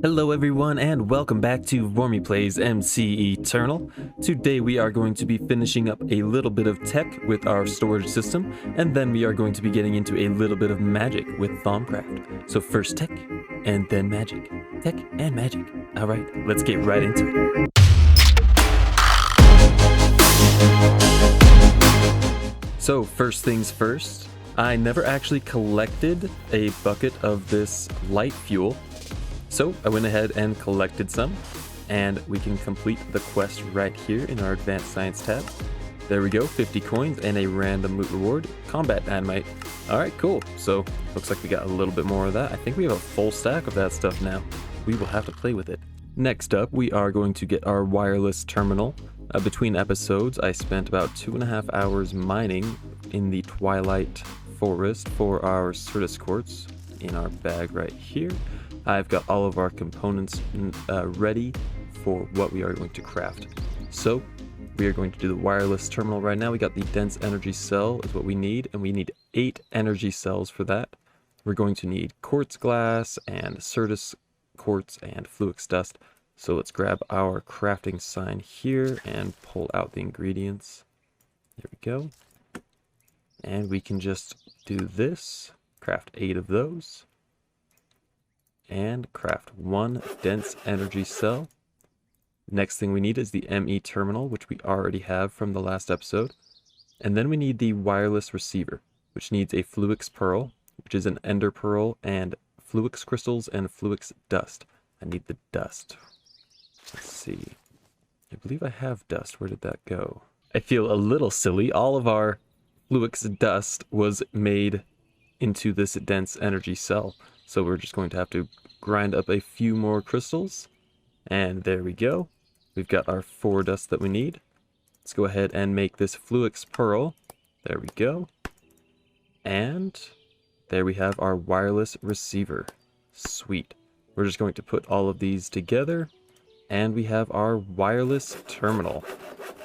Hello everyone and welcome back to Vormy Plays MCEternal. Today we are going to be finishing up a little bit of tech with our storage system, and then we are going to be getting into a little bit of magic with Thaumcraft. So first tech, and then magic. Tech and magic. Alright, let's get right into it. So first things first, I never actually collected a bucket of this light fuel. So I went ahead and collected some, and we can complete the quest right here in our Advanced Science tab. There we go, 50 coins and a random loot reward, combat dynamite. Alright, cool. So looks like we got a little bit more of that. I think we have a full stack of that stuff now. We will have to play with it. Next up, we are going to get our wireless terminal. Between episodes, I spent about 2.5 hours mining in the Twilight Forest for our Certus quartz in our bag right here. I've got all of our components ready for what we are going to craft. So we are going to do the wireless terminal right now. We got the dense energy cell is what we need, and we need 8 energy cells for that. We're going to need quartz glass and Certus quartz and flux dust. So let's grab our crafting sign here and pull out the ingredients. There we go. And we can just do this, craft 8 of those. And craft 1 dense energy cell. Next thing we need is the MCEternal, which we already have from the last episode. And then we need the wireless receiver, which needs a flux pearl, which is an ender pearl, and flux crystals and flux dust. I need the dust. Let's see. I believe I have dust. Where did that go? I feel a little silly. All of our flux dust was made into this dense energy cell. So we're just going to have to grind up a few more crystals. And there we go. We've got our 4 dust that we need. Let's go ahead and make this flux pearl. There we go. And there we have our wireless receiver. Sweet. We're just going to put all of these together. And we have our wireless terminal.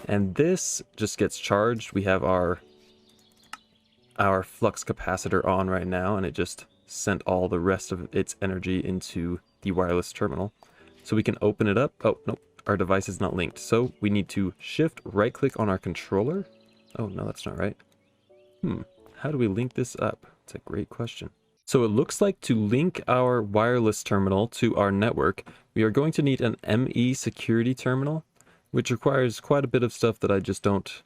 And this just gets charged. We have our flux capacitor on right now, and it just sent all the rest of its energy into the wireless terminal. So we can open it up. Oh, nope, our device is not linked. So we need to shift right click on our controller. Oh, no, that's not right. How do we link this up? It's a great question. So it looks like to link our wireless terminal to our network, we are going to need an ME security terminal, which requires quite a bit of stuff that I just don't,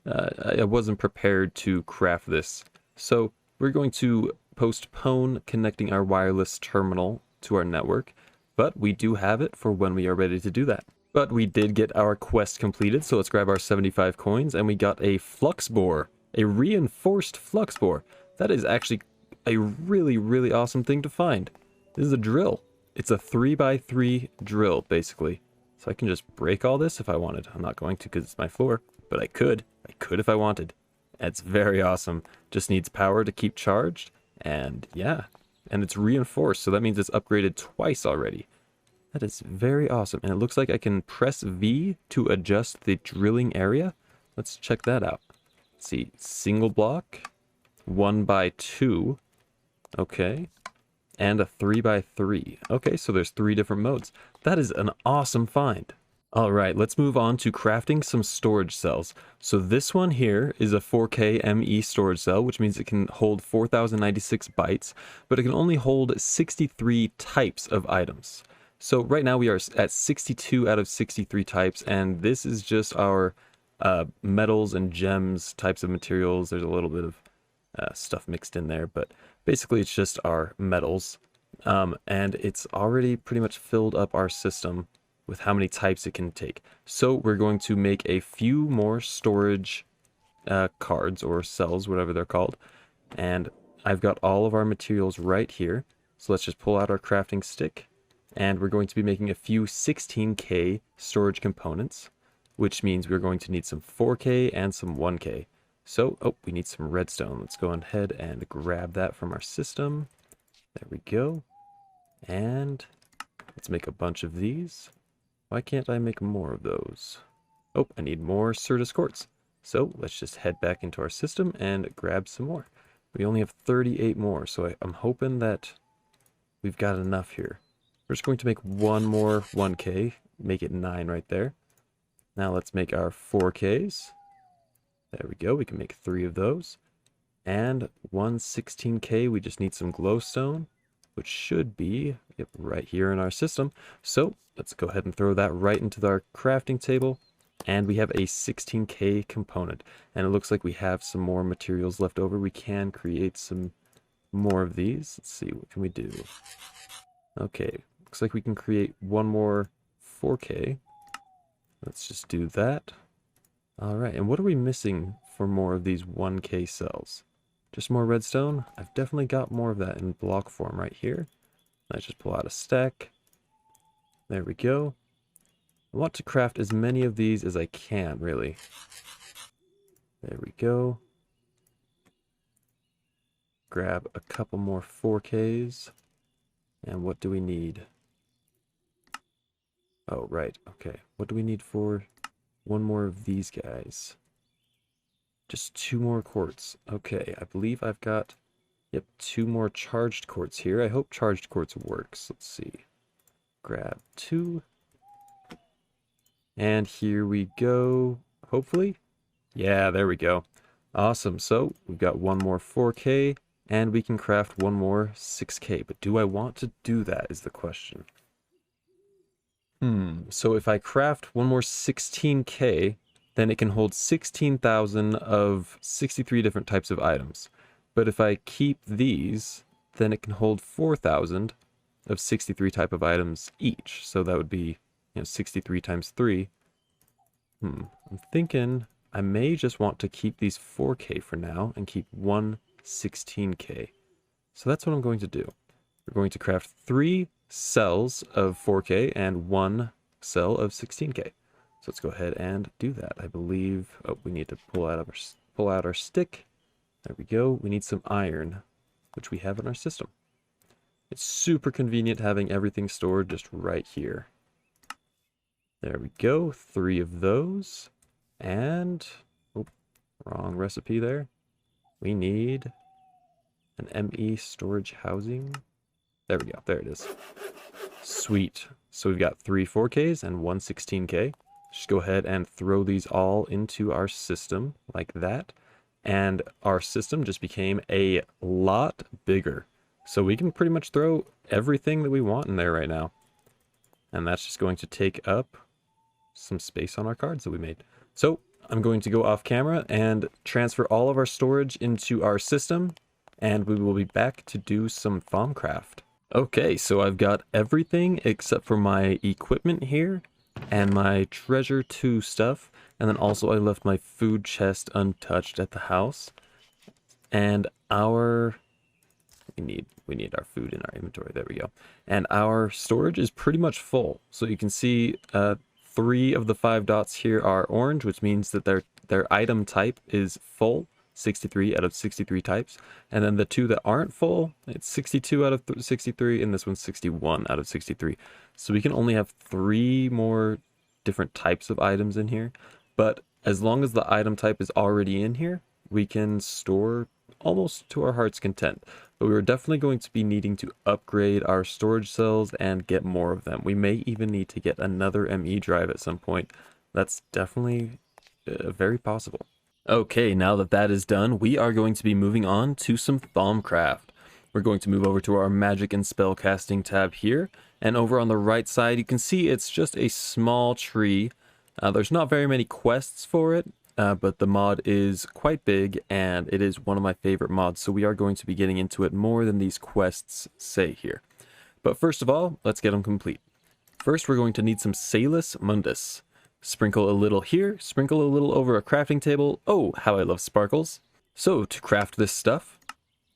I wasn't prepared to craft this. So we're going to postpone connecting our wireless terminal to our network, but we do have it for when we are ready to do that. But we did get our quest completed, so let's grab our 75 coins, and we got a Flux Bore, a reinforced Flux Bore. That is actually a really, really awesome thing to find. This is a drill. It's a 3x3 drill, basically. So I can just break all this if I wanted. I'm not going to because it's my floor, but I could. I could if I wanted. It's very awesome. Just needs power to keep charged. And yeah, and it's reinforced, so that means it's upgraded twice already. That is very awesome. And it looks like I can press V to adjust the drilling area. Let's check that out. Let's see, single block, 1x2, okay, and a 3x3. Okay, so there's 3 different modes. That is an awesome find. All right, let's move on to crafting some storage cells. So this one here is a 4K ME storage cell, which means it can hold 4096 bytes, but it can only hold 63 types of items. So right now we are at 62 out of 63 types, and this is just our metals and gems types of materials. There's a little bit of stuff mixed in there, but basically it's just our metals. And it's already pretty much filled up our system with how many types it can take. So we're going to make a few more storage cards or cells, whatever they're called. And I've got all of our materials right here. So let's just pull out our crafting stick. And we're going to be making a few 16K storage components, which means we're going to need some 4K and some 1K. So, oh, we need some redstone. Let's go ahead and grab that from our system. There we go. And let's make a bunch of these. Why can't I make more of those? Oh, I need more Certus quartz. So let's just head back into our system and grab some more. We only have 38 more, so I'm hoping that we've got enough here. We're just going to make one more 1K, make it 9 right there. Now let's make our 4Ks. There we go, we can make 3 of those. And one 16K, we just need some glowstone, which should be right here in our system. So let's go ahead and throw that right into our crafting table. And we have a 16K component. And it looks like we have some more materials left over. We can create some more of these. Let's see, what can we do? Okay, looks like we can create one more 4K. Let's just do that. All right, and what are we missing for more of these 1K cells? Just more redstone? I've definitely got more of that in block form right here. Let's just pull out a stack. There we go. I want to craft as many of these as I can, really. There we go. Grab a couple more 4Ks. And what do we need? Oh, right. Okay. What do we need for one more of these guys? Just 2 more quartz. Okay, I believe I've got, 2 more charged quartz here. I hope charged quartz works. Let's see. Grab 2. And here we go. Hopefully. Yeah, there we go. Awesome. So we've got one more 4K and we can craft one more 6K. But do I want to do that is the question. So if I craft one more 16K, then it can hold 16,000 of 63 different types of items. But if I keep these, then it can hold 4,000 of 63 type of items each. So that would be, 63 times 3. I'm thinking I may just want to keep these 4K for now and keep one 16K. So that's what I'm going to do. We're going to craft 3 cells of 4K and 1 cell of 16K. So let's go ahead and do that. I believe, we need to pull out our stick. There we go. We need some iron, which we have in our system. It's super convenient having everything stored just right here. There we go. 3 of those. And, wrong recipe there. We need an ME storage housing. There we go. There it is. Sweet. So we've got 3 4Ks and 1 16K. Just go ahead and throw these all into our system like that. And our system just became a lot bigger. So we can pretty much throw everything that we want in there right now. And that's just going to take up some space on our cards that we made. So I'm going to go off camera and transfer all of our storage into our system. And we will be back to do some Thaumcraft. Okay, so I've got everything except for my equipment here and my treasure 2 stuff. And then also I left my food chest untouched at the house. And we need our food in our inventory. There we go. And our storage is pretty much full. So you can see 3 of the 5 dots here are orange, which means that their item type is full. 63 out of 63 types. And then the 2 that aren't full, it's 62 out of 63, and this one's 61 out of 63. So we can only have 3 more different types of items in here. But as long as the item type is already in here, we can store almost to our heart's content. But we're definitely going to be needing to upgrade our storage cells and get more of them. We may even need to get another ME drive at some point. That's definitely very possible. Okay, now that that is done, we are going to be moving on to some Thaumcraft. We're going to move over to our Magic and Spellcasting tab here, and over on the right side you can see it's just a small tree. There's not very many quests for it, but the mod is quite big, and it is one of my favorite mods, so we are going to be getting into it more than these quests say here. But first of all, let's get them complete. First, we're going to need some Salus Mundus. Sprinkle a little here, sprinkle a little over a crafting table. Oh, how I love sparkles. So, to craft this stuff,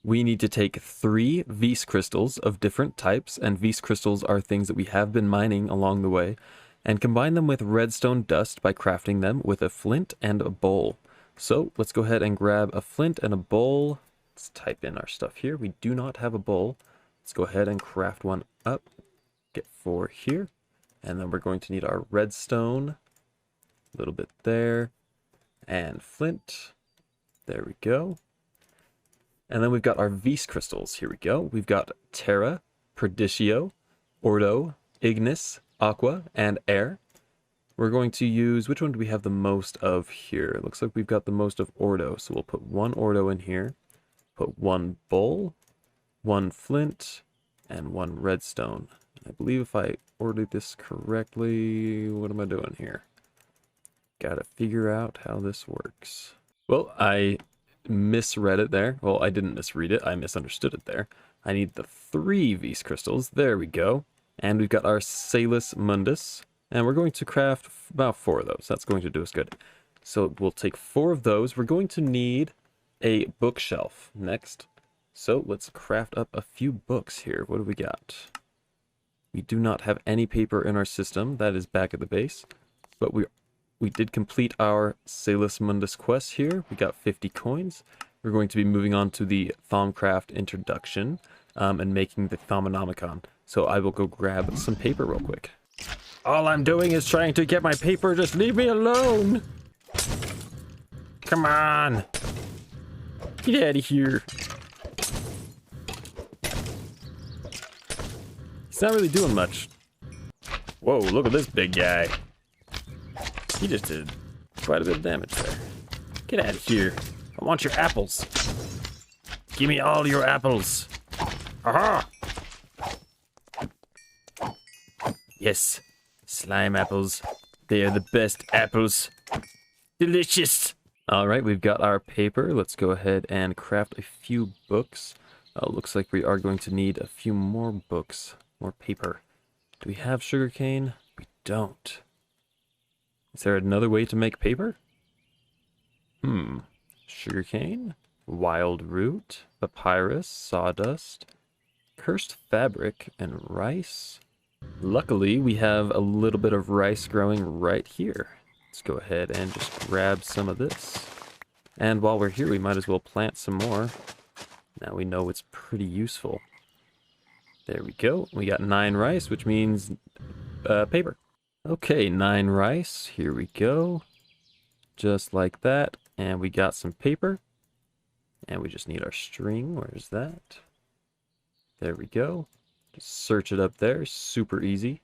we need to take 3 Vis crystals of different types, and Vis crystals are things that we have been mining along the way, and combine them with redstone dust by crafting them with a flint and a bowl. So, let's go ahead and grab a flint and a bowl. Let's type in our stuff here. We do not have a bowl. Let's go ahead and craft one up. Get 4 here. And then we're going to need our redstone. A little bit there, and flint. There we go. And then we've got our Vis crystals. Here we go. We've got Terra, Perdicio, Ordo, Ignis, Aqua, and Air. We're going to use, which one do we have the most of here? It looks like we've got the most of Ordo, so we'll put one Ordo in here, put one bowl, one flint, and one redstone. I believe if I ordered this correctly, what am I doing here? Gotta figure out how this works. Well, I misread it there. Well, I didn't misread it, I misunderstood it there. I need the 3 Vis crystals, there we go. And we've got our Salus Mundus. And we're going to craft about 4 of those. That's going to do us good. So we'll take 4 of those. We're going to need a bookshelf next. So let's craft up a few books here. What do we got? We do not have any paper in our system. That is back at the base. But we did complete our Salus Mundus quest here. We got 50 coins. We're going to be moving on to the Thaumcraft introduction and making the Thaumonomicon. So I will go grab some paper real quick. All I'm doing is trying to get my paper. Just leave me alone. Come on. Get out of here. He's not really doing much. Whoa, look at this big guy. He just did quite a bit of damage there. Get out of here. I want your apples. Give me all your apples. Aha! Yes. Slime apples. They are the best apples. Delicious. All right, we've got our paper. Let's go ahead and craft a few books. Looks like we are going to need a few more books, more paper. Do we have sugarcane? We don't. Is there another way to make paper? Sugarcane, wild root, papyrus, sawdust, cursed fabric, and rice. Luckily, we have a little bit of rice growing right here. Let's go ahead and just grab some of this. And while we're here, we might as well plant some more. Now we know it's pretty useful. There we go. We got 9 rice, which means paper. Okay, 9 rice. Here we go. Just like that. And we got some paper. And we just need our string. Where's that? There we go. Just search it up there. Super easy.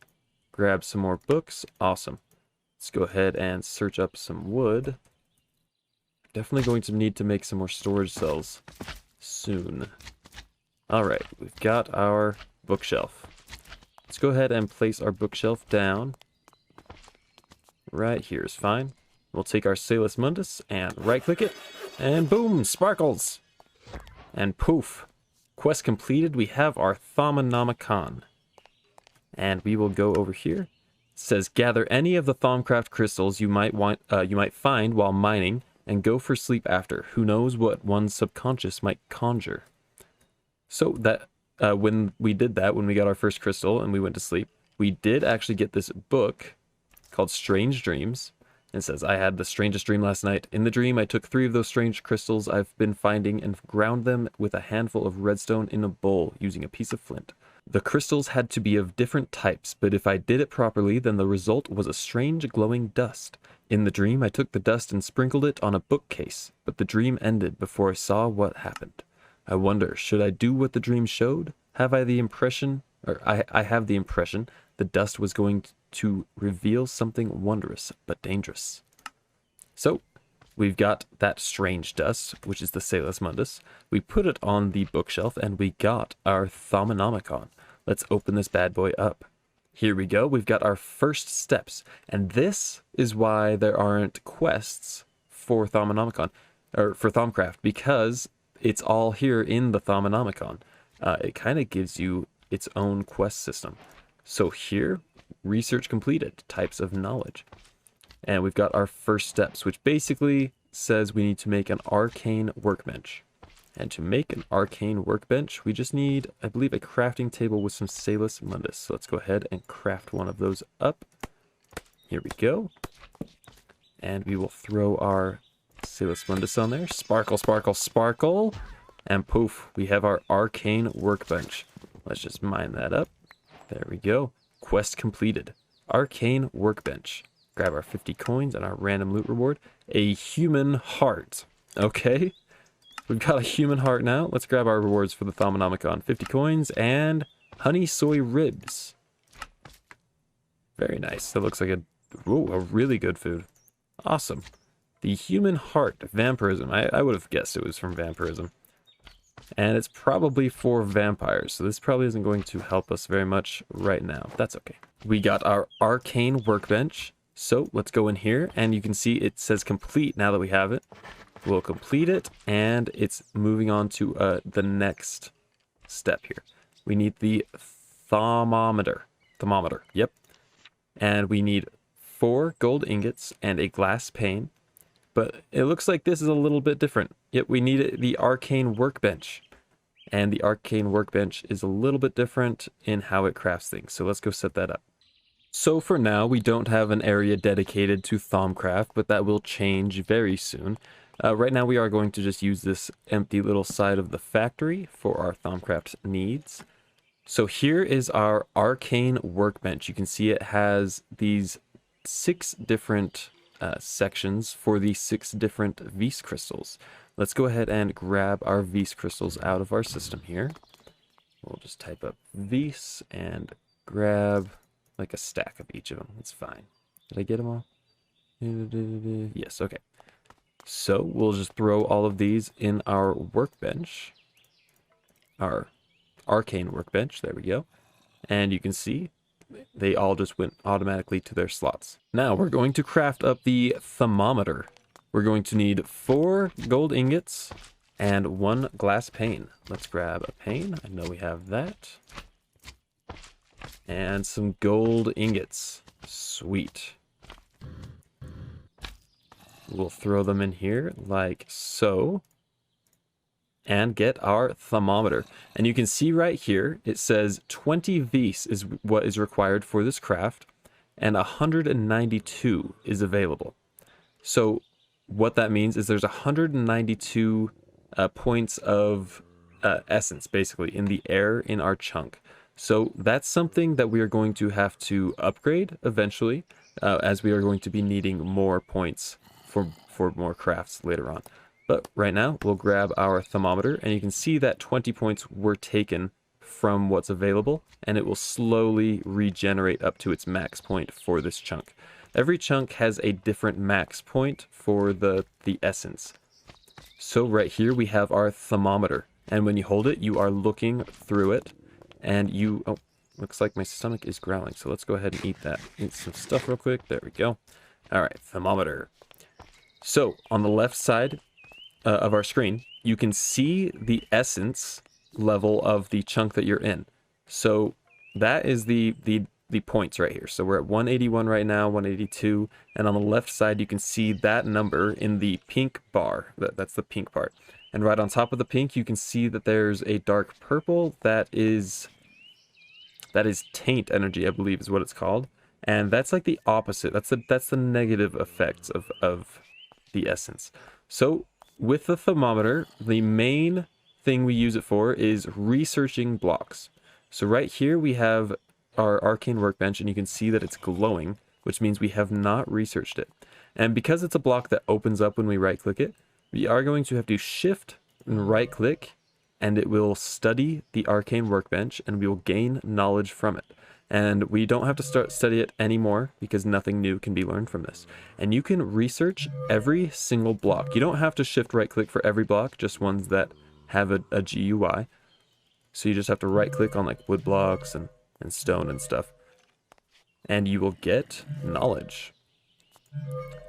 Grab some more books. Awesome. Let's go ahead and search up some wood. Definitely going to need to make some more storage cells soon. Alright, we've got our bookshelf. Let's go ahead and place our bookshelf down. Right here is fine. We'll take our Salus Mundus and right-click it. And boom! Sparkles! And poof! Quest completed. We have our Thaumonomicon. And we will go over here. It says, gather any of the Thaumcraft crystals you might find while mining, and go for sleep after. Who knows what one's subconscious might conjure. So that when we did that, when we got our first crystal and we went to sleep, we did actually get this book called Strange Dreams. It says, I had the strangest dream last night. In the dream, I took 3 of those strange crystals I've been finding and ground them with a handful of redstone in a bowl using a piece of flint. The crystals had to be of different types, but if I did it properly, then the result was a strange glowing dust. In the dream, I took the dust and sprinkled it on a bookcase, but the dream ended before I saw what happened. I wonder, should I do what the dream showed? Have I the impression, or I have the impression, the dust was going to reveal something wondrous but dangerous. So, we've got that strange dust, which is the Salus Mundus. We put it on the bookshelf, and we got our Thaumonomicon. Let's open this bad boy up. Here we go. We've got our first steps, and this is why there aren't quests for Thaumonomicon, or for Thaumcraft, because it's all here in the Thaumonomicon. It kind of gives you its own quest system. So here, research completed, types of knowledge. And we've got our first steps, which basically says we need to make an Arcane Workbench. And to make an Arcane Workbench, we just need, I believe, a crafting table with some Salus Mundus. So let's go ahead and craft one of those up. Here we go. And we will throw our Salus Mundus on there. Sparkle, sparkle, sparkle. And poof, we have our Arcane Workbench. Let's just mine that up. There we go. Quest completed. Arcane Workbench. Grab our 50 coins and our random loot reward. A human heart. Okay. We've got a human heart now. Let's grab our rewards for the Thaumonomicon. 50 coins and honey soy ribs. Very nice. That looks like a really good food. Awesome. The human heart, vampirism. I would have guessed it was from vampirism. And it's probably for vampires, so this probably isn't going to help us very much right now. That's okay. We got our Arcane Workbench. So let's go in here, and you can see it says complete now that we have it. We'll complete it, and it's moving on to the next step here. We need the thermometer. Yep. And we need 4 gold ingots and a glass pane. But it looks like this is a little bit different. Yet we need the Arcane Workbench. And the Arcane Workbench is a little bit different in how it crafts things. So let's go set that up. So for now, we don't have an area dedicated to Thaumcraft, but that will change very soon. Right now we are going to just use this empty little side of the factory for our Thaumcraft needs. So here is our Arcane Workbench. You can see it has these 6 different sections for the 6 different Vis crystals. Let's go ahead and grab our Vis crystals out of our system here. We'll just type up Vis and grab like a stack of each of them. It's fine. Did I get them all? Yes, okay. So we'll just throw all of these in our workbench, our Arcane Workbench. There we go. And you can see they all just went automatically to their slots. Now we're going to craft up the thermometer. We're going to need 4 gold ingots and 1 glass pane. Let's grab a pane. I know we have that. And some gold ingots. Sweet. We'll throw them in here like so. And get our thermometer. And you can see right here, it says 20 Vis is what is required for this craft, and 192 is available. So what that means is there's 192 points of essence, basically, in the air in our chunk. So that's something that we are going to have to upgrade eventually, as we are going to be needing more points for more crafts later on. But right now, we'll grab our thermometer, and you can see that 20 points were taken from what's available, and it will slowly regenerate up to its max point for this chunk. Every chunk has a different max point for the essence. So right here, we have our thermometer, and when you hold it, you are looking through it, and you... Oh, looks like my stomach is growling, so let's go ahead and eat that. Eat some stuff real quick. There we go. All right, thermometer. So on the left side of our screen, you can see the essence level of the chunk that you're in. So that is the points right here. So we're at 181 right now, 182, and on the left side you can see that number in the pink bar. That's the pink part. And right on top of the pink you can see that there's a dark purple that is taint energy, I believe is what it's called. And that's like the opposite. That's the negative effects of the essence. So with the thermometer, the main thing we use it for is researching blocks. So right here we have our Arcane Workbench, and you can see that it's glowing, which means we have not researched it. And because it's a block that opens up when we right click it, we are going to have to shift and right click, and it will study the Arcane Workbench, and we will gain knowledge from it. And we don't have to study it anymore because nothing new can be learned from this. And you can research every single block. You don't have to shift right click for every block, just ones that have a GUI. So you just have to right click on like wood blocks and stone and stuff. And you will get knowledge.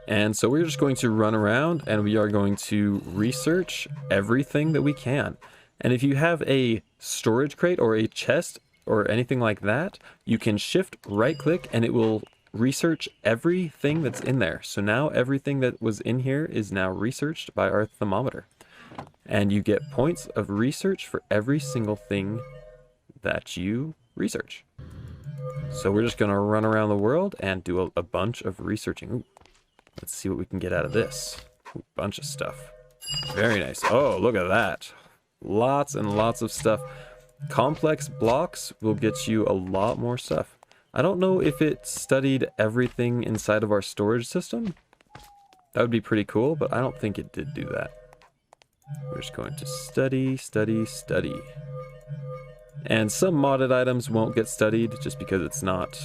And so we're just going to run around and we are going to research everything that we can. And if you have a storage crate or a chest or anything like that, you can shift right click and it will research everything that's in there. So now everything that was in here is now researched by our thermometer. And you get points of research for every single thing that you research. So we're just going to run around the world and do a bunch of researching. Ooh, let's see what we can get out of this. Ooh, bunch of stuff. Very nice. Oh, look at that. Lots and lots of stuff. Complex blocks will get you a lot more stuff. I don't know if it studied everything inside of our storage system. That would be pretty cool, but I don't think it did do that. We're just going to study, study, study. And some modded items won't get studied just because it's not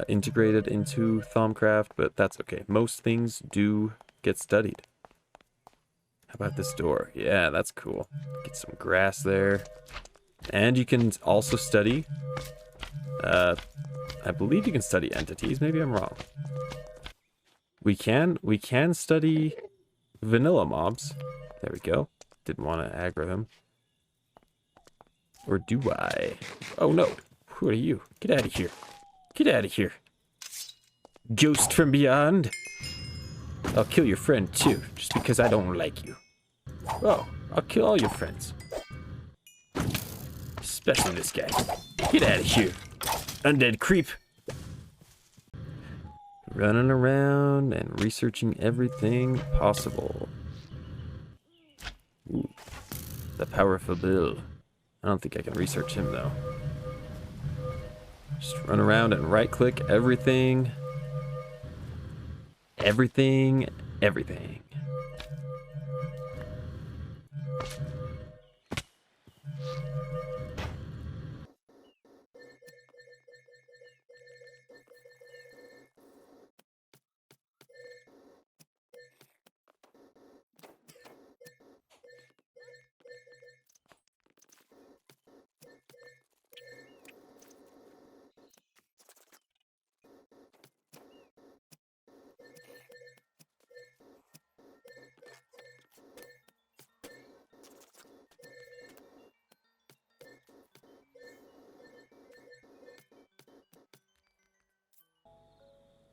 integrated into Thaumcraft, but that's okay. Most things do get studied. How about this door? Yeah, that's cool. Get some grass there. And you can also study, I believe you can study entities. Maybe I'm wrong. We can study vanilla mobs. There we go. Didn't want to aggro them. Or do I? Oh no. Who are you? Get out of here. Get out of here. Ghost from beyond. I'll kill your friend too, just because I don't like you. Oh, I'll kill all your friends. Especially this guy. Get out of here. Undead creep. Running around and researching everything possible. Ooh, the powerful Bill. I don't think I can research him though. Just run around and right click everything. Everything.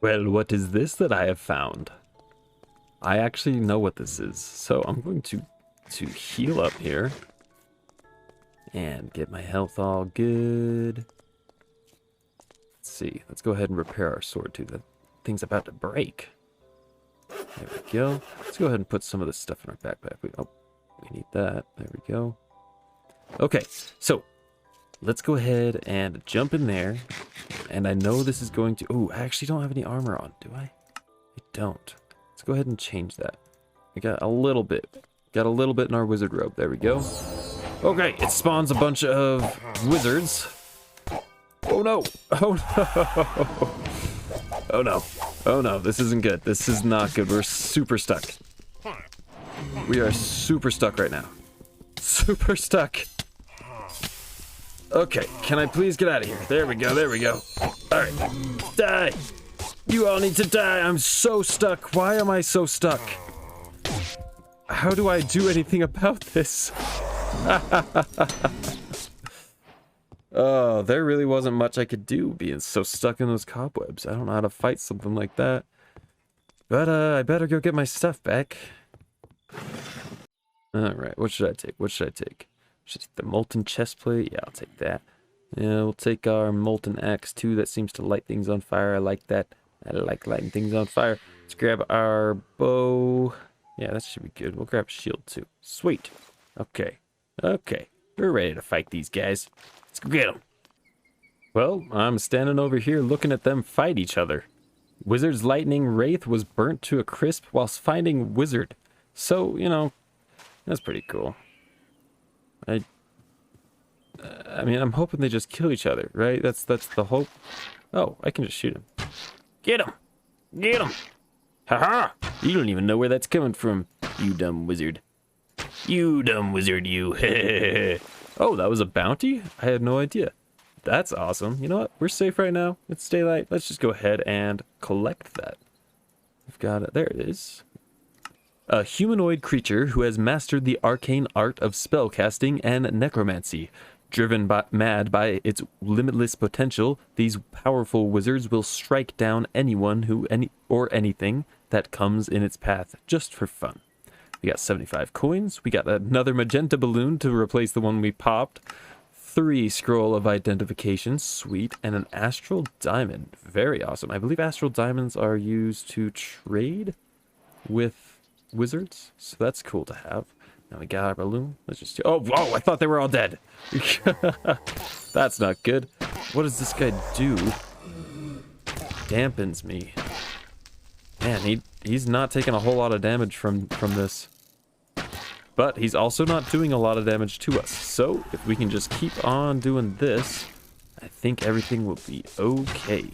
Well, what is this that I have found? I actually know what this is, so I'm going to heal up here and get my health all good. Let's see. Let's go ahead and repair our sword too. That thing's about to break. There we go. Let's go ahead and put some of this stuff in our backpack. We need that. There we go. Okay, so let's go ahead and jump in there. And I know this is going to... Oh, I actually don't have any armor on, do I? I don't. Let's go ahead and change that. We got a little bit. Got a little bit in our wizard robe. There we go. Okay, it spawns a bunch of wizards. Oh no! Oh no! Oh no. Oh no, this isn't good. This is not good. We're super stuck. We are super stuck right now. Super stuck. Okay, can I please get out of here? There we go, there we go. Alright, die! You all need to die, I'm so stuck. Why am I so stuck? How do I do anything about this? Oh, there really wasn't much I could do being so stuck in those cobwebs. I don't know how to fight something like that. But, I better go get my stuff back. Alright, what should I take? What should I take? Should I take the molten chestplate? Yeah, I'll take that. Yeah, we'll take our molten axe too. That seems to light things on fire. I like that. I like lighting things on fire. Let's grab our bow. Yeah, that should be good. We'll grab a shield too. Sweet. Okay. Okay. We're ready to fight these guys. Let's go get them. Well, I'm standing over here looking at them fight each other. Wizard's lightning wraith was burnt to a crisp whilst finding wizard. So, you know, that's pretty cool. I mean, I'm hoping they just kill each other, right? That's the hope. Oh, I can just shoot him. Get him! Get him! Haha! You don't even know where that's coming from, you dumb wizard. You dumb wizard, you. Oh, that was a bounty? I had no idea. That's awesome. You know what? We're safe right now. It's daylight. Let's just go ahead and collect that. We've got it. There it is. A humanoid creature who has mastered the arcane art of spellcasting and necromancy. Driven mad by its limitless potential, these powerful wizards will strike down anyone or anything that comes in its path just for fun. We got 75 coins. We got another magenta balloon to replace the one we popped. 3 scroll of identification, sweet, and an astral diamond. Very awesome. I believe astral diamonds are used to trade with wizards, so that's cool to have. Now we got our balloon. Let's just... Oh, whoa, I thought they were all dead. That's not good. What does this guy do? Dampens me. Man, he's not taking a whole lot of damage from this. But he's also not doing a lot of damage to us. So if we can just keep on doing this, I think everything will be okay.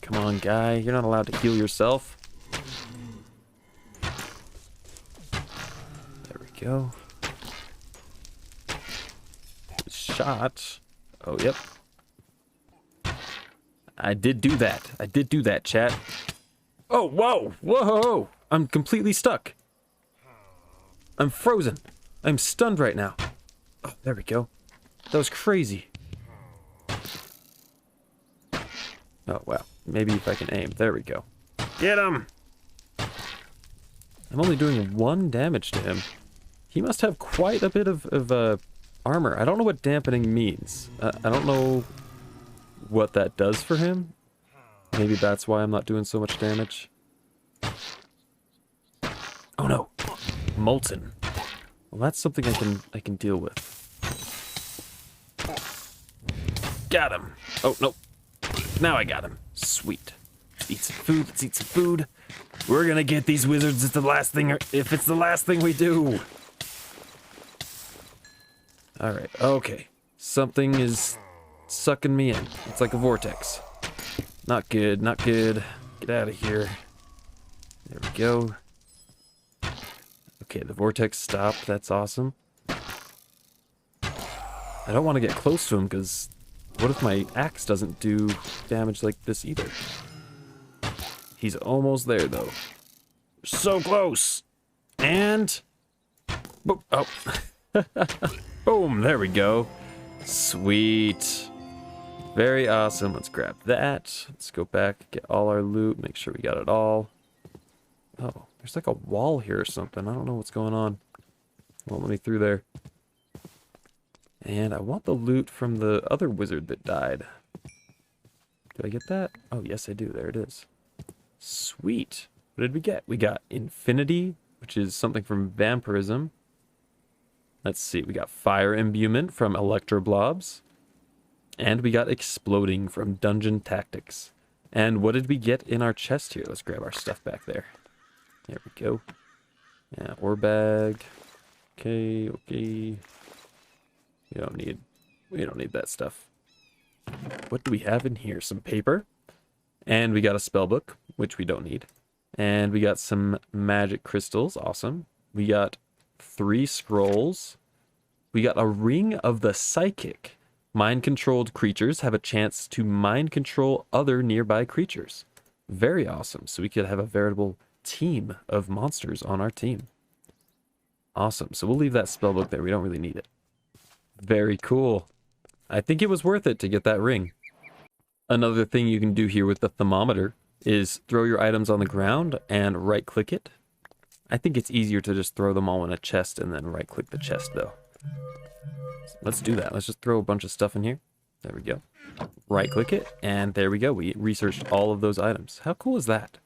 Come on, guy. You're not allowed to heal yourself. There we go. Shot. Oh, yep. I did do that. I did do that, chat. Oh, whoa! Whoa! I'm completely stuck. I'm frozen. I'm stunned right now. Oh, there we go. That was crazy. Oh, wow. Maybe if I can aim. There we go. Get him! I'm only doing 1 damage to him. He must have quite a bit of armor. I don't know what dampening means. I don't know what that does for him. Maybe that's why I'm not doing so much damage. Oh no! Molten. Well, that's something I can deal with. Got him! Oh, no. Now I got him. Sweet. Let's eat some food. Let's eat some food. We're gonna get these wizards if it's the last thing we do. Alright, okay. Something is sucking me in. It's like a vortex. Not good, not good. Get out of here. There we go. Okay, the vortex stopped. That's awesome. I don't want to get close to him because what if my axe doesn't do damage like this either? He's almost there though. So close! And... boop. Oh. Boom, there we go. Sweet. Very awesome. Let's grab that. Let's go back, get all our loot, make sure we got it all. Oh, there's like a wall here or something. I don't know what's going on. Won't let me through there. And I want the loot from the other wizard that died. Did I get that? Oh, yes, I do. There it is. Sweet. What did we get? We got Infinity, which is something from Vampirism. Let's see. We got Fire Imbuement from Electroblobs. And we got Exploding from Dungeon Tactics. And what did we get in our chest here? Let's grab our stuff back there. There we go. Yeah, ore bag. Okay, okay. We don't need that stuff. What do we have in here? Some paper. And we got a spell book, which we don't need. And we got some magic crystals. Awesome. We got 3 scrolls. We got a ring of the psychic. Mind-controlled creatures have a chance to mind control other nearby creatures. Very awesome. So we could have a veritable team of monsters on our team. Awesome. So we'll leave that spellbook there. We don't really need it. Very cool. I think it was worth it to get that ring. Another thing you can do here with the thermometer is throw your items on the ground and right-click it. I think it's easier to just throw them all in a chest and then right-click the chest, though. Let's do that. Let's just throw a bunch of stuff in here. There we go. Right-click it, and there we go. We researched all of those items. How cool is that?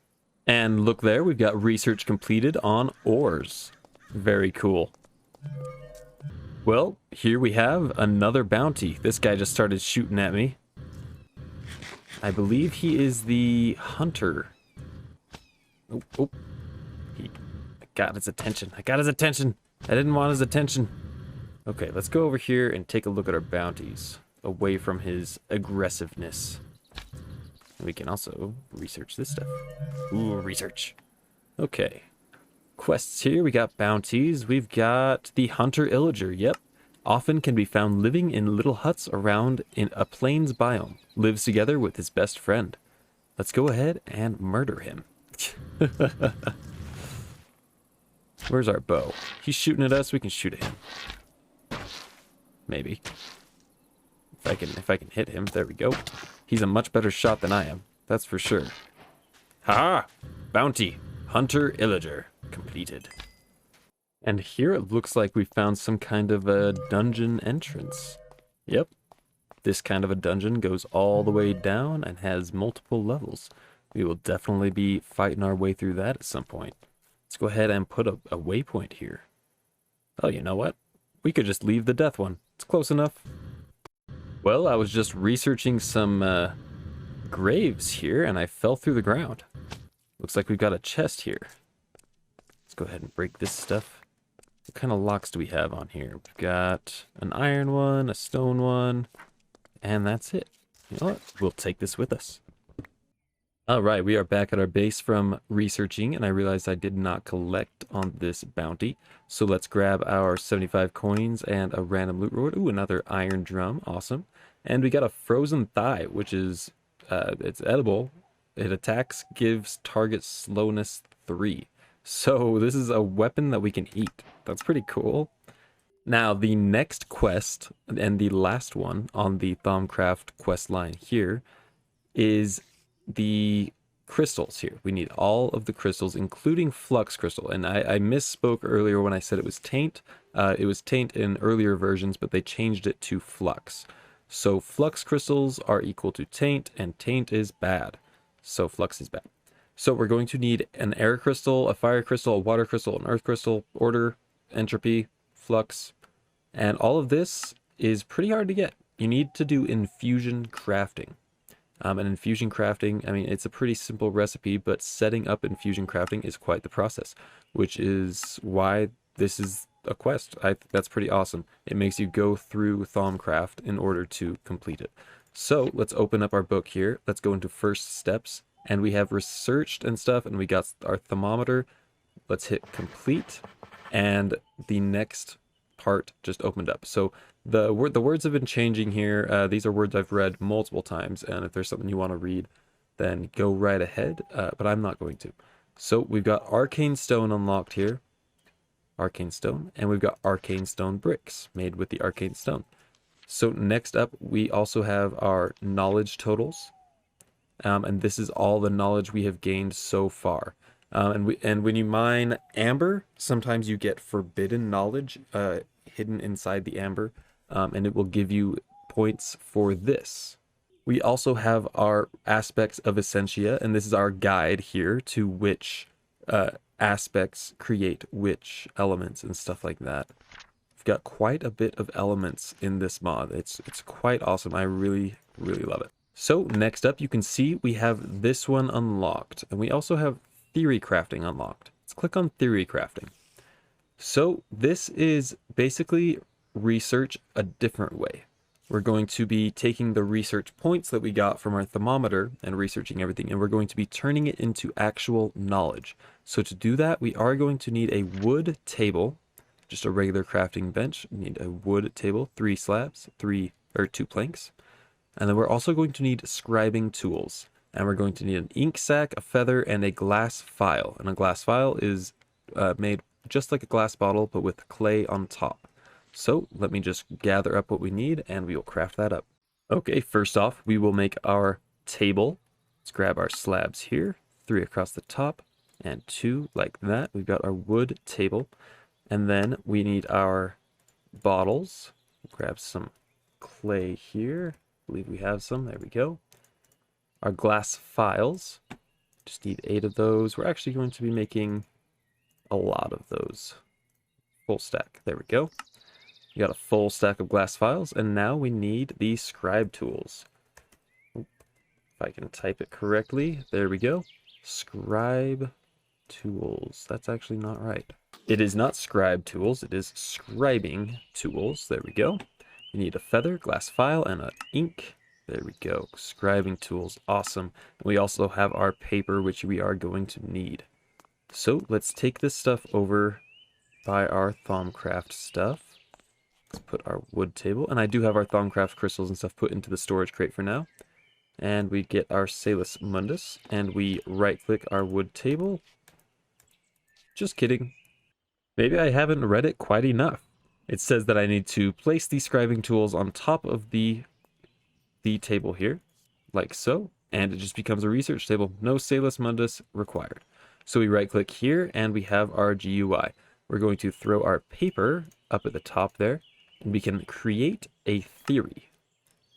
And look there, we've got research completed on ores. Very cool. Well, here we have another bounty. This guy just started shooting at me. I believe he is the hunter. Oh, oh. I got his attention. I got his attention. I didn't want his attention. Okay, let's go over here and take a look at our bounties. Away from his aggressiveness. And we can also research this stuff. Ooh, research. Okay. Quests here. We got bounties. We've got the Hunter Illager. Yep. Often can be found living in little huts around in a plains biome. Lives together with his best friend. Let's go ahead and murder him. Where's our bow? He's shooting at us. We can shoot at him. Maybe. If I can hit him. There we go. He's a much better shot than I am. That's for sure. Ha! Bounty. Hunter Illager. Completed. And here it looks like we found some kind of a dungeon entrance. Yep. This kind of a dungeon goes all the way down and has multiple levels. We will definitely be fighting our way through that at some point. Let's go ahead and put a waypoint here. Oh, you know what? We could just leave the death one. It's close enough. Well, I was just researching some graves here, and I fell through the ground. Looks like we've got a chest here. Let's go ahead and break this stuff. What kind of locks do we have on here? We've got an iron one, a stone one, and that's it. You know what? We'll take this with us. All right, we are back at our base from researching, and I realized I did not collect on this bounty. So let's grab our 75 coins and a random loot reward. Ooh, another iron drum. Awesome. And we got a frozen thigh, which is, it's edible. It attacks, gives target slowness 3. So this is a weapon that we can eat. That's pretty cool. Now, the next quest, and the last one on the Thaumcraft quest line here, is the crystals here. We need all of the crystals, including Flux Crystal. And I misspoke earlier when I said it was Taint. It was Taint in earlier versions, but they changed it to Flux. So Flux Crystals are equal to Taint, and Taint is bad. So Flux is bad. So we're going to need an air crystal, a fire crystal, a water crystal, an earth crystal, order, entropy, flux, and all of this is pretty hard to get. You need to do infusion crafting. And infusion crafting, I mean, it's a pretty simple recipe, but setting up infusion crafting is quite the process, which is why this is a quest. That's pretty awesome. It makes you go through Thaumcraft in order to complete it. So let's open up our book here. Let's go into first steps, and we have researched and stuff, and we got our thermometer. Let's hit complete, and the next part just opened up. So the words have been changing here. These are words I've read multiple times, and if there's something you want to read, then go right ahead, but I'm not going to. So we've got Arcane Stone unlocked here, Arcane Stone, and we've got Arcane Stone bricks made with the Arcane Stone. So next up, we also have our knowledge totals, and this is all the knowledge we have gained so far. And when you mine amber, sometimes you get forbidden knowledge hidden inside the amber, and it will give you points for this. We also have our aspects of Essentia, and this is our guide here to which aspects create which elements and stuff like that. We've got quite a bit of elements in this mod. It's quite awesome. I really, really love it. So next up, you can see we have this one unlocked, and we also have theory crafting unlocked. Let's click on theory crafting. So this is basically research a different way. We're going to be taking the research points that we got from our thermometer and researching everything, and we're going to be turning it into actual knowledge. So to do that, we are going to need a wood table, just a regular crafting bench. We need a wood table, 3 slabs, 2 planks. And then we're also going to need scribing tools. And we're going to need an ink sac, a feather, and a glass file. And a glass file is made just like a glass bottle, but with clay on top. So let me just gather up what we need, and we will craft that up. Okay, first off, we will make our table. Let's grab our slabs here, 3 across the top, and 2 like that. We've got our wood table. And then we need our bottles. Grab some clay here. I believe we have some. There we go. Our glass files. Just need 8 of those. We're actually going to be making a lot of those. Full stack. There we go. We got a full stack of glass files, and now we need the scribe tools. If I can type it correctly, there we go. Scribe tools. That's actually not right. It is not scribe tools, it is scribing tools. There we go. You need a feather, glass file, and an ink. There we go. Scribing tools. Awesome. And we also have our paper, which we are going to need. So let's take this stuff over by our Thaumcraft stuff. Let's put our wood table, and I do have our Thaumcraft crystals and stuff put into the storage crate for now. And we get our Salus Mundus, and we right-click our wood table. Just kidding. Maybe I haven't read it quite enough. It says that I need to place these scribing tools on top of the table here, like so, and it just becomes a research table. No Salus Mundus required. So we right-click here, and we have our GUI. We're going to throw our paper up at the top there, and we can create a theory.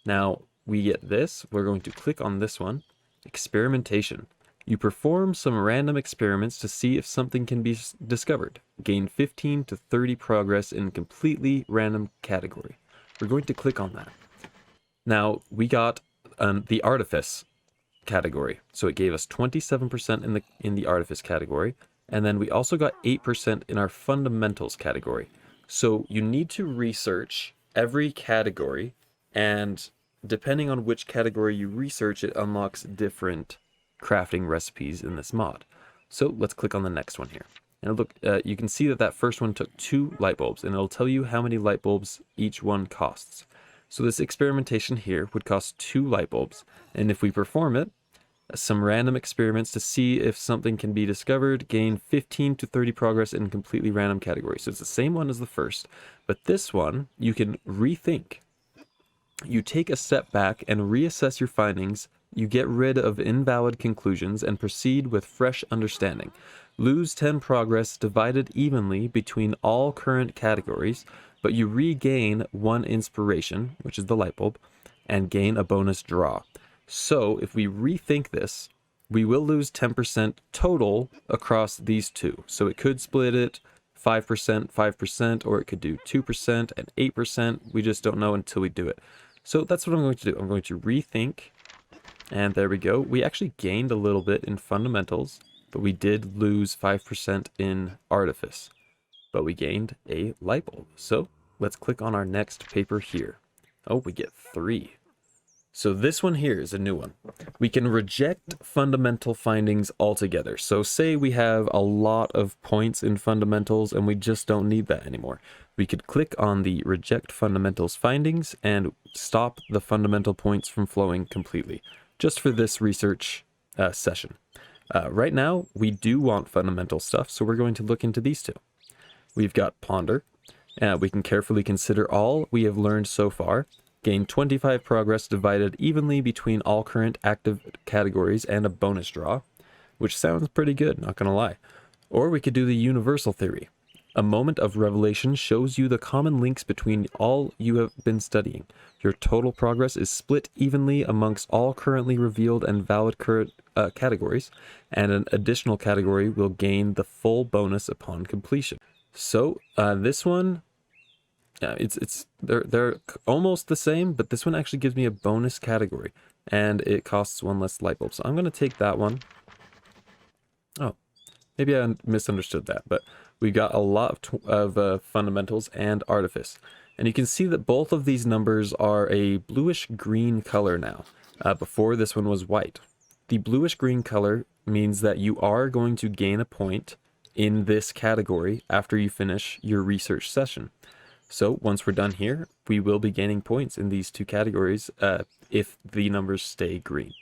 Now, we get this. We're going to click on this one, Experimentation. You perform some random experiments to see if something can be discovered. Gain 15 to 30 progress in completely random category. We're going to click on that. Now, we got the Artifice category. So it gave us 27% in the Artifice category. And then we also got 8% in our Fundamentals category. So you need to research every category, and depending on which category you research, it unlocks different crafting recipes in this mod. So let's click on the next one here. And look, you can see that that first one took 2 light bulbs, and it'll tell you how many light bulbs each one costs. So this experimentation here would cost 2 light bulbs, and if we perform it, some random experiments to see if something can be discovered, gain 15 to 30 progress in completely random categories. So it's the same one as the first, but this one you can rethink. You take a step back and reassess your findings. You get rid of invalid conclusions and proceed with fresh understanding. Lose 10 progress divided evenly between all current categories, but you regain 1 inspiration, which is the light bulb, and gain a bonus draw. So if we rethink this, we will lose 10% total across these two. So it could split it 5%, 5%, or it could do 2% and 8%. We just don't know until we do it. So that's what I'm going to do. I'm going to rethink, and there we go. We actually gained a little bit in fundamentals, but we did lose 5% in artifice. But we gained a light bulb. So let's click on our next paper here. Oh, we get 3. So this one here is a new one. We can reject fundamental findings altogether. So say we have a lot of points in fundamentals and we just don't need that anymore. We could click on the reject fundamentals findings and stop the fundamental points from flowing completely, just for this research session. Right now, we do want fundamental stuff, so we're going to look into these two. We've got ponder. We can carefully consider all we have learned so far. Gain 25 progress divided evenly between all current active categories and a bonus draw, which sounds pretty good, not gonna lie. Or we could do the universal theory. A moment of revelation shows you the common links between all you have been studying. Your total progress is split evenly amongst all currently revealed and valid current categories, and an additional category will gain the full bonus upon completion. So this one, they're almost the same, but this one actually gives me a bonus category, and it costs 1 less light bulb. So I'm going to take that one. Oh, maybe I misunderstood that, but we got a lot of fundamentals and artifice. And you can see that both of these numbers are a bluish green color now. Before, this one was white. The bluish green color means that you are going to gain a point in this category after you finish your research session. So once we're done here, we will be gaining points in these 2 categories if the numbers stay green.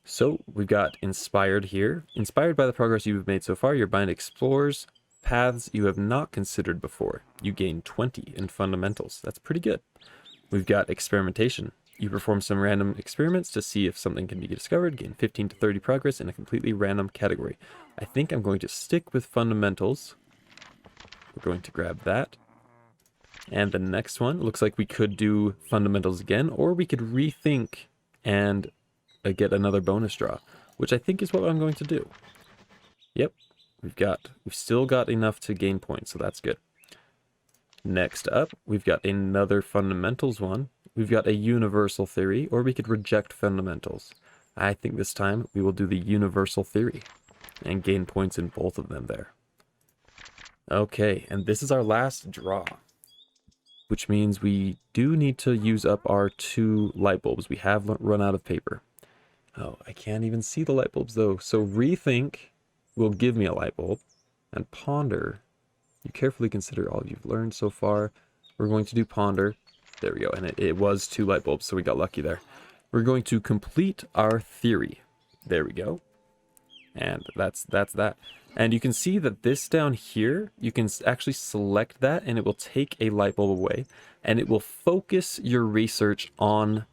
So we've got inspired here. Inspired by the progress you've made so far, your mind explores paths you have not considered before. You gain 20 in fundamentals. That's pretty good. We've got experimentation. You perform some random experiments to see if something can be discovered, gain 15 to 30 progress in a completely random category. I think I'm going to stick with fundamentals. We're going to grab that. And the next one, looks like we could do fundamentals again, or we could rethink and get another bonus draw, which I think is what I'm going to do. Yep, we've still got enough to gain points, so that's good. Next up, we've got another fundamentals one. We've got a universal theory, or we could reject fundamentals. I think this time we will do the universal theory and gain points in both of them there. Okay, and this is our last draw, which means we do need to use up our 2 light bulbs. We have run out of paper. Oh, I can't even see the light bulbs though. So rethink will give me a light bulb, and ponder, you carefully consider all you've learned so far. We're going to do ponder. There we go, and it was 2 light bulbs, so we got lucky there. We're going to complete our theory. There we go. And that's that. And you can see that this down here, you can actually select that and it will take a light bulb away and it will focus your research on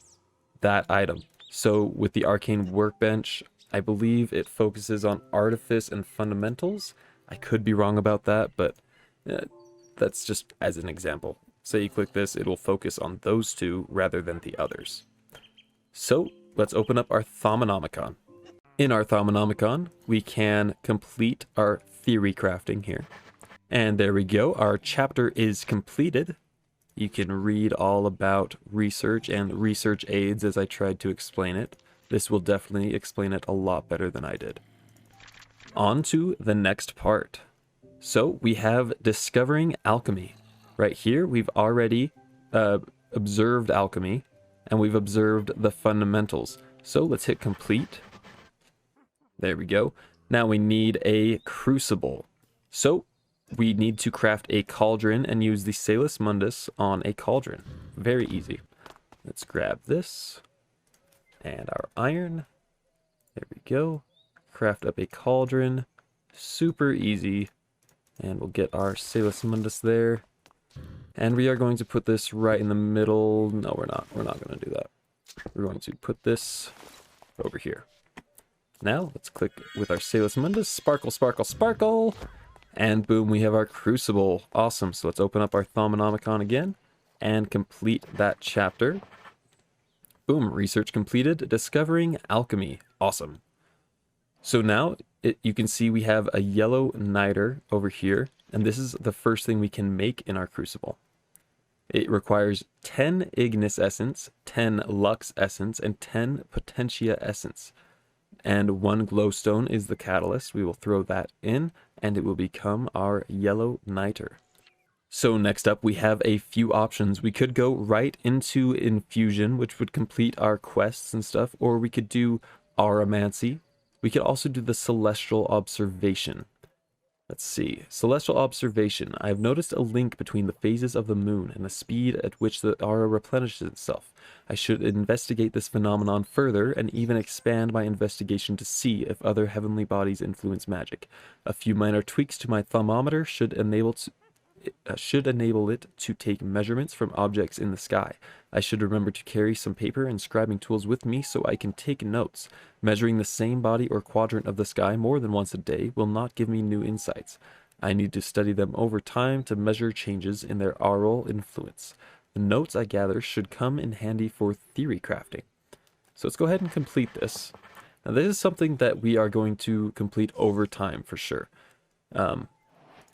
that item. So with the Arcane Workbench, I believe it focuses on artifice and fundamentals. I could be wrong about that, but that's just as an example. Say you click this, it will focus on those 2 rather than the others. So let's open up our Thaumonomicon. In our Thaumonomicon, we can complete our theory crafting here. And there we go, our chapter is completed. You can read all about research and research aids as I tried to explain it. This will definitely explain it a lot better than I did. On to the next part. So we have discovering alchemy. Right here, we've already observed alchemy, and we've observed the fundamentals. So let's hit complete. There we go. Now we need a crucible. So we need to craft a cauldron and use the Salus Mundus on a cauldron. Very easy. Let's grab this and our iron. There we go. Craft up a cauldron. Super easy. And we'll get our Salus Mundus there. And we are going to put this right in the middle. No, we're not. We're not going to do that. We're going to put this over here. Now, let's click with our Salus Mundus. Sparkle, sparkle, sparkle. And boom, we have our crucible. Awesome. So let's open up our Thaumonomicon again and complete that chapter. Boom, research completed. Discovering alchemy. Awesome. So now you can see we have a yellow niter over here. And this is the first thing we can make in our crucible. It requires 10 Ignis Essence, 10 Lux Essence, and 10 Potentia Essence. And 1 glowstone is the catalyst. We will throw that in, and it will become our yellow niter. So next up, we have a few options. We could go right into Infusion, which would complete our quests and stuff, or we could do Auramancy. We could also do the Celestial Observation. Let's see. Celestial Observation. I have noticed a link between the phases of the moon and the speed at which the aura replenishes itself. I should investigate this phenomenon further and even expand my investigation to see if other heavenly bodies influence magic. A few minor tweaks to my thermometer should enable it to take measurements from objects in the sky. I should remember to carry some paper and scribing tools with me so I can take notes. Measuring the same body or quadrant of the sky more than once a day will not give me new insights. I need to study them over time to measure changes in their aural influence. The notes I gather should come in handy for theory crafting. So let's go ahead and complete this. Now this is something that we are going to complete over time for sure.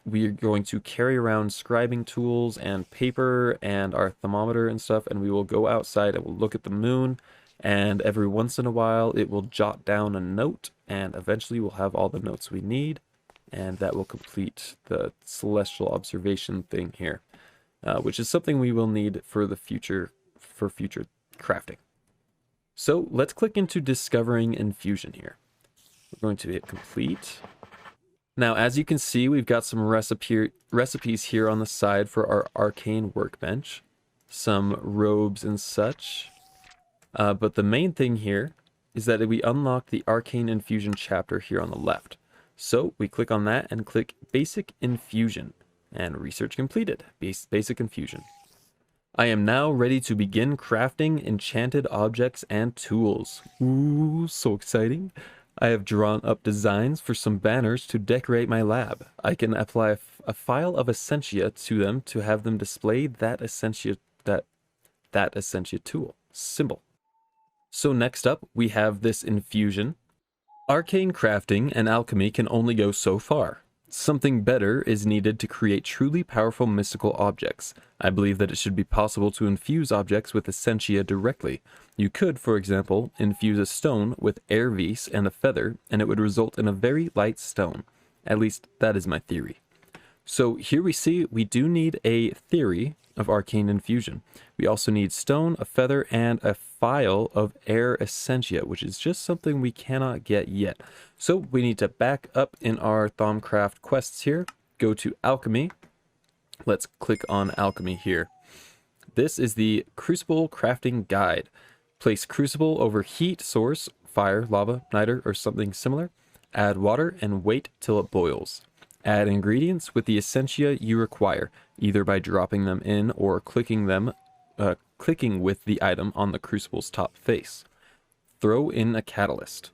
We are going to carry around scribing tools and paper and our thermometer and stuff, and we will go outside and we'll look at the moon, and every once in a while it will jot down a note, and eventually we'll have all the notes we need, and that will complete the celestial observation thing here, which is something we will need for the future, for future crafting. So let's click into Discovering Infusion here. We're going to hit complete. Now, as you can see, we've got some recipes here on the side for our Arcane Workbench, some robes and such. But the main thing here is that we unlock the Arcane Infusion chapter here on the left. So we click on that and click Basic Infusion, and research completed, Basic Infusion. I am now ready to begin crafting enchanted objects and tools. Ooh, so exciting. I have drawn up designs for some banners to decorate my lab. I can apply a file of Essentia to them to have them display that Essentia tool symbol. So next up, we have this infusion. Arcane crafting and alchemy can only go so far. Something better is needed to create truly powerful mystical objects. I believe that it should be possible to infuse objects with Essentia directly. You could, for example, infuse a stone with air vis and a feather, and it would result in a very light stone. At least, that is my theory. So here we see we do need a theory of arcane infusion. We also need stone, a feather, and a file of air essentia, which is just something we cannot get yet. So we need to back up in our Thaumcraft quests here, go to alchemy. Let's click on alchemy here. This is the Crucible Crafting Guide. Place crucible over heat source, fire, lava, niter, or something similar. Add water and wait till it boils. Add ingredients with the essentia you require, either by dropping them in or clicking with the item on the crucible's top face. Throw in a catalyst.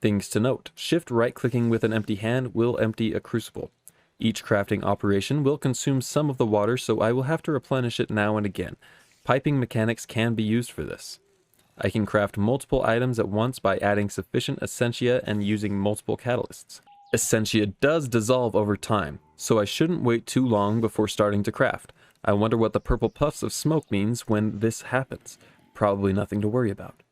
Things to note. Shift right-clicking with an empty hand will empty a crucible. Each crafting operation will consume some of the water, so I will have to replenish it now and again. Piping mechanics can be used for this. I can craft multiple items at once by adding sufficient essentia and using multiple catalysts. Essentia does dissolve over time, so I shouldn't wait too long before starting to craft. I wonder what the purple puffs of smoke means when this happens. Probably nothing to worry about.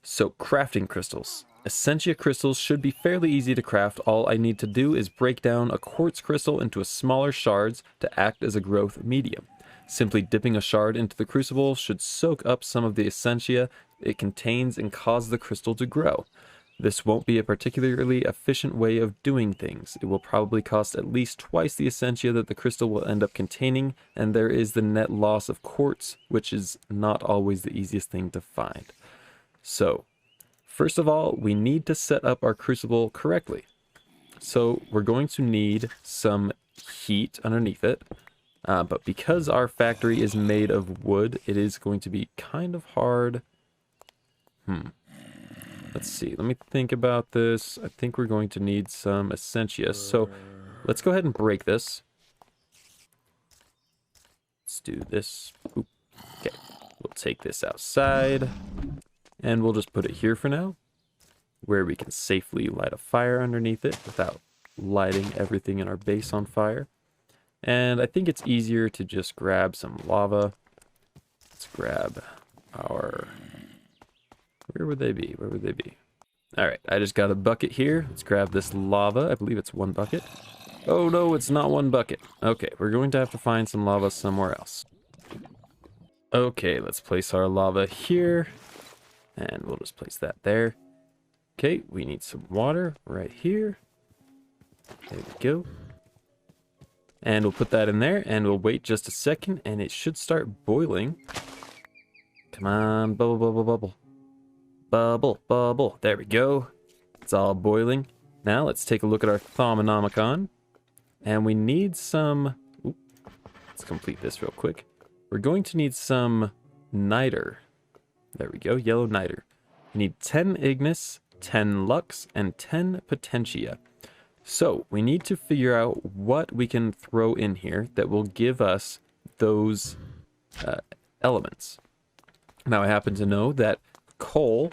So, crafting crystals. Essentia crystals should be fairly easy to craft. All I need to do is break down a quartz crystal into smaller shards to act as a growth medium. Simply dipping a shard into the crucible should soak up some of the essentia it contains and cause the crystal to grow. This won't be a particularly efficient way of doing things. It will probably cost at least twice the essentia that the crystal will end up containing, and there is the net loss of quartz, which is not always the easiest thing to find. So, first of all, we need to set up our crucible correctly. So we're going to need some heat underneath it, but because our factory is made of wood, it is going to be kind of hard. Let's see, let me think about this. I think we're going to need some Essentia. So let's go ahead and break this. Let's do this. Oop. Okay, we'll take this outside and we'll just put it here for now, where we can safely light a fire underneath it without lighting everything in our base on fire. And I think it's easier to just grab some lava. Let's grab our... Where would they be? Where would they be? All right, I just got a bucket here. Let's grab this lava. I believe it's one bucket. Oh no, it's not one bucket. Okay, we're going to have to find some lava somewhere else. Okay, let's place our lava here. And we'll just place that there. Okay, we need some water right here. There we go. And we'll put that in there, and we'll wait just a second, and it should start boiling. Come on, bubble, bubble, bubble. Bubble, bubble. There we go. It's all boiling. Now let's take a look at our Thaumonomicon. And we need some... Ooh, let's complete this real quick. We're going to need some niter. There we go, yellow niter. We need 10 ignis, 10 lux, and 10 potentia. So we need to figure out what we can throw in here that will give us those elements. Now I happen to know that coal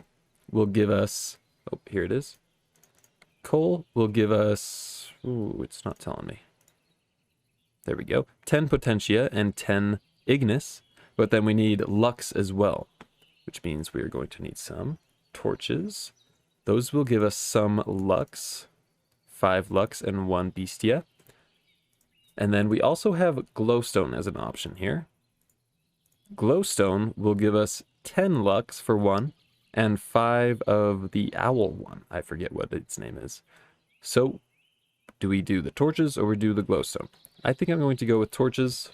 will give us, oh, here it is. Coal will give us, ooh, it's not telling me. There we go. 10 potentia and 10 ignis, but then we need lux as well, which means we are going to need some torches. Those will give us some lux, 5 lux and 1 bestia. And then we also have glowstone as an option here. Glowstone will give us 10 lux for 1 and 5 of the owl one. I forget what its name is. So do we do the torches or we do the glowstone? I think I'm going to go with torches.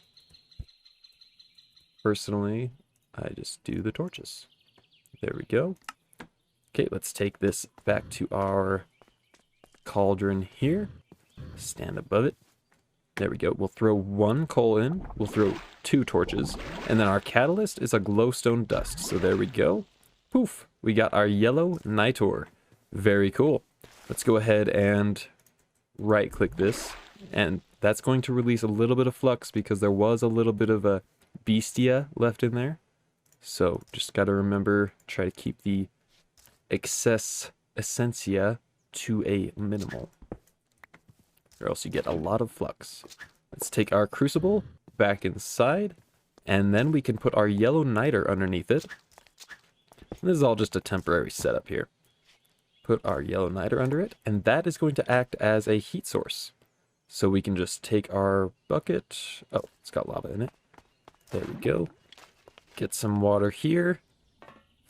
Personally, I just do the torches. There we go. Okay, let's take this back to our cauldron here. Stand above it. There we go. We'll throw 1 coal in. We'll throw 2 torches. And then our catalyst is a glowstone dust. So there we go. Poof. We got our yellow nitor. Very cool. Let's go ahead and right-click this. And that's going to release a little bit of flux because there was a little bit of a bestia left in there. So just got to remember, try to keep the excess essentia to a minimal, or else you get a lot of flux. Let's take our crucible back inside, and then we can put our yellow niter underneath it. And this is all just a temporary setup here. Put our yellow niter under it, and that is going to act as a heat source. So we can just take our bucket. Oh, it's got lava in it. There we go. Get some water here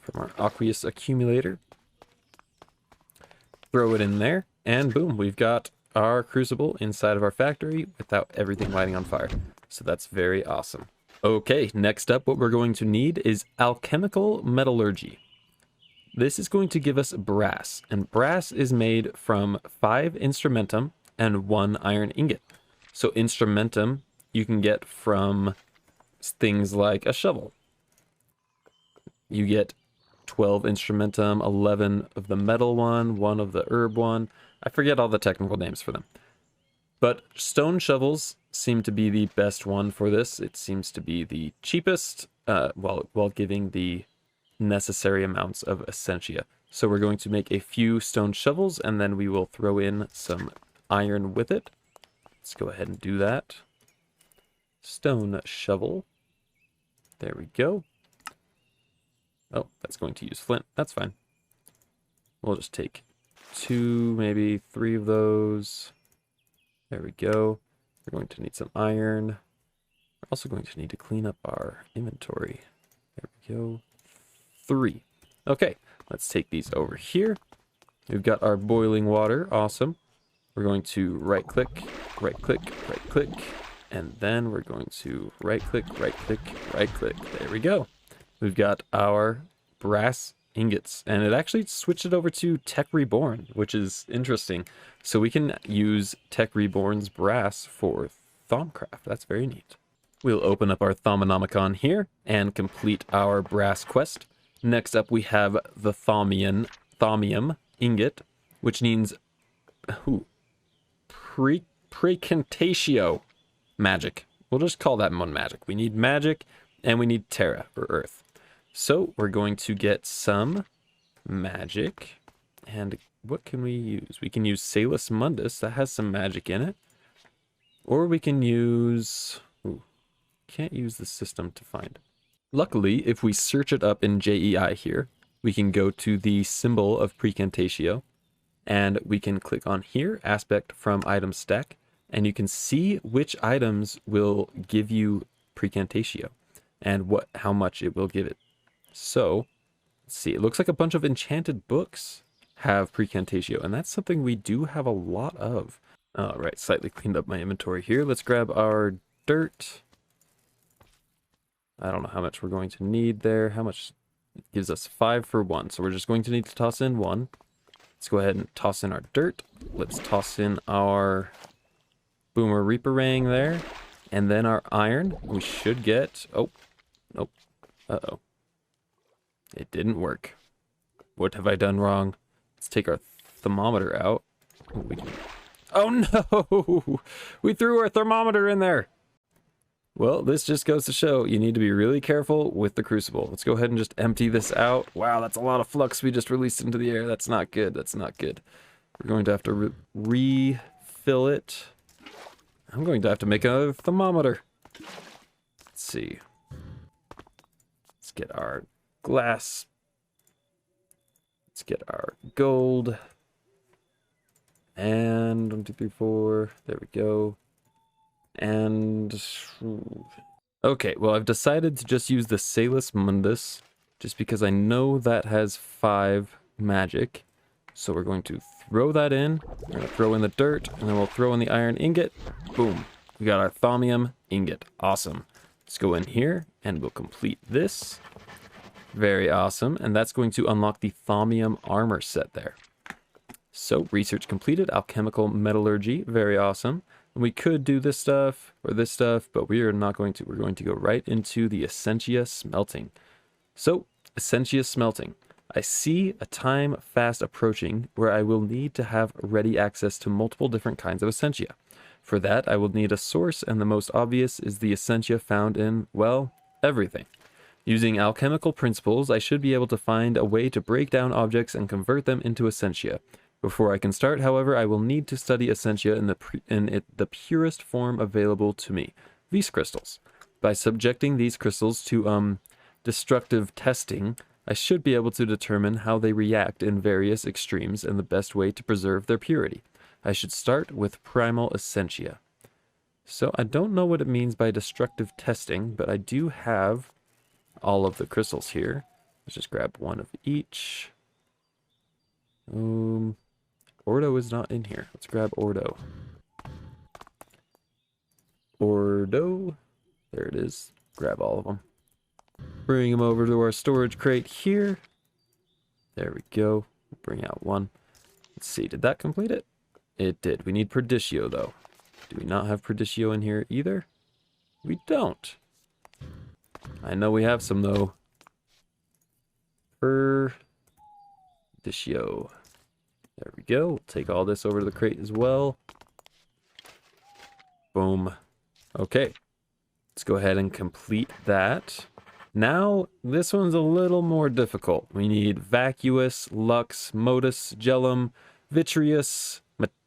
from our aqueous accumulator. Throw it in there, and boom, we've got our crucible inside of our factory without everything lighting on fire. So that's very awesome. Okay, next up what we're going to need is Alchemical Metallurgy. This is going to give us brass, and brass is made from 5 instrumentum and 1 iron ingot. So instrumentum you can get from things like a shovel. You get 12 instrumentum, 11 of the metal one, 1 of the herb one. I forget all the technical names for them. But stone shovels seem to be the best one for this. It seems to be the cheapest while giving the necessary amounts of essentia. So we're going to make a few stone shovels and then we will throw in some iron with it. Let's go ahead and do that. Stone shovel. There we go. Oh, that's going to use flint. That's fine. We'll just take 2, maybe 3 of those. There we go. We're going to need some iron. We're also going to need to clean up our inventory. There we go. 3. Okay, let's take these over here. We've got our boiling water. Awesome. We're going to right click, right click, right click, and then we're going to right click, right click, right click. There we go. We've got our brass ingots, and it actually switched it over to Tech Reborn, which is interesting. So we can use Tech Reborn's brass for Thaumcraft. That's very neat. We'll open up our Thaumonomicon here and complete our brass quest. Next up, we have the Thaumium ingot, which needs Precantatio magic. We'll just call that one magic. We need magic, and we need Terra, or Earth. So we're going to get some magic, and what can we use? We can use Salus Mundus, that has some magic in it. Or we can use... can't use the system to find. Luckily, if we search it up in JEI here, we can go to the symbol of Precantatio, and we can click on here, aspect from item stack, and you can see which items will give you Precantatio and how much it will give it. So, let's see, it looks like a bunch of enchanted books have Precantatio, and that's something we do have a lot of. All right, slightly cleaned up my inventory here. Let's grab our dirt. I don't know how much we're going to need there. How much? It gives us 5 for 1, so we're just going to need to toss in 1. Let's go ahead and toss in our dirt. Let's toss in our Boomer Reaperang there. And then our iron. We should get... oh, nope. Uh-oh. It didn't work. What have I done wrong? Let's take our thermometer out. Oh no! We threw our thermometer in there! Well, this just goes to show you need to be really careful with the Crucible. Let's go ahead and just empty this out. Wow, that's a lot of flux we just released into the air. That's not good. That's not good. We're going to have to refill it. I'm going to have to make another thermometer. Let's see. Let's get our glass. Let's get our gold. And 1, 2, 3, 4. There we go. And okay, well, I've decided to just use the Salus Mundus just because I know that has 5 magic. So we're going to throw that in. We're going to throw in the dirt, and then we'll throw in the iron ingot. Boom. We got our Thaumium ingot. Awesome. Let's go in here and we'll complete this. Very awesome. And that's going to unlock the Thaumium armor set there. So research completed. Alchemical Metallurgy. Very awesome. And we could do this stuff or this stuff, but we are not going to. We're going to go right into the Essentia Smelting. So, Essentia Smelting. I see a time fast approaching where I will need to have ready access to multiple different kinds of Essentia. For that, I will need a source, and the most obvious is the Essentia found in, well, everything. Using alchemical principles, I should be able to find a way to break down objects and convert them into Essentia. Before I can start, however, I will need to study Essentia in the purest form available to me, these crystals. By subjecting these crystals to destructive testing, I should be able to determine how they react in various extremes and the best way to preserve their purity. I should start with primal Essentia. So I don't know what it means by destructive testing, but I do have all of the crystals here. Let's just grab one of each. Ordo is not in here. Let's grab Ordo. Ordo. There it is. Grab all of them. Bring them over to our storage crate here. There we go. Bring out one. Let's see. Did that complete it? It did. We need Perditio, though. Do we not have Perditio in here either? We don't. I know we have some, though. Perditio. There we go. We'll take all this over to the crate as well. Boom. Okay. Let's go ahead and complete that. Now, this one's a little more difficult. We need Vacuous, Lux, Modus, Gellum, Vitreous,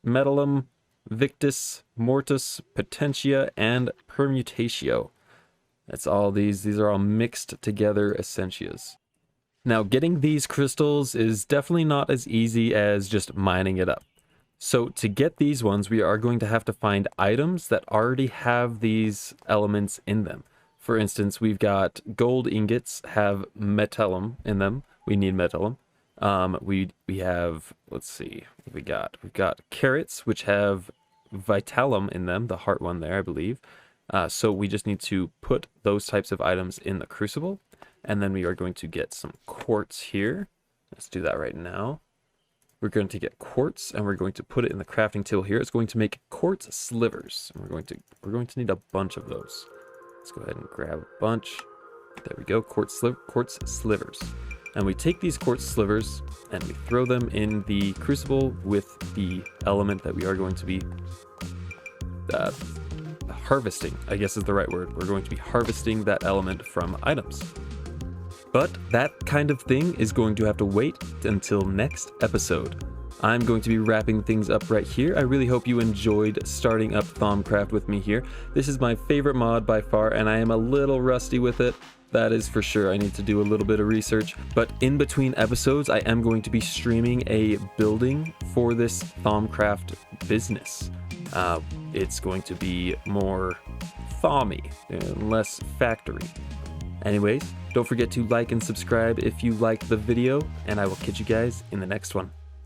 Metallum, Victus, Mortis, Potentia, and Permutatio. That's all these. These are all mixed together Essentias. Now, getting these crystals is definitely not as easy as just mining it up. So to get these ones, we are going to have to find items that already have these elements in them. For instance, we've got gold ingots have metallum in them. We need metallum. We have, let's see, what we got. We've got carrots, which have vitalum in them, the heart one there, I believe. So we just need to put those types of items in the crucible, and then we are going to get some quartz here. Let's do that right now. We're going to get quartz, and we're going to put it in the crafting table here. It's going to make quartz slivers. And we're going to need a bunch of those. Let's go ahead and grab a bunch. There we go, quartz slivers. And we take these quartz slivers and we throw them in the crucible with the element that we are going to be harvesting, I guess is the right word. We're going to be harvesting that element from items. But that kind of thing is going to have to wait until next episode. I'm going to be wrapping things up right here. I really hope you enjoyed starting up Thaumcraft with me here. This is my favorite mod by far, and I am a little rusty with it. That is for sure. I need to do a little bit of research. But in between episodes, I am going to be streaming a building for this Thaumcraft business. It's going to be more thaumy, less factory. Anyways, don't forget to like and subscribe if you liked the video, and I will catch you guys in the next one.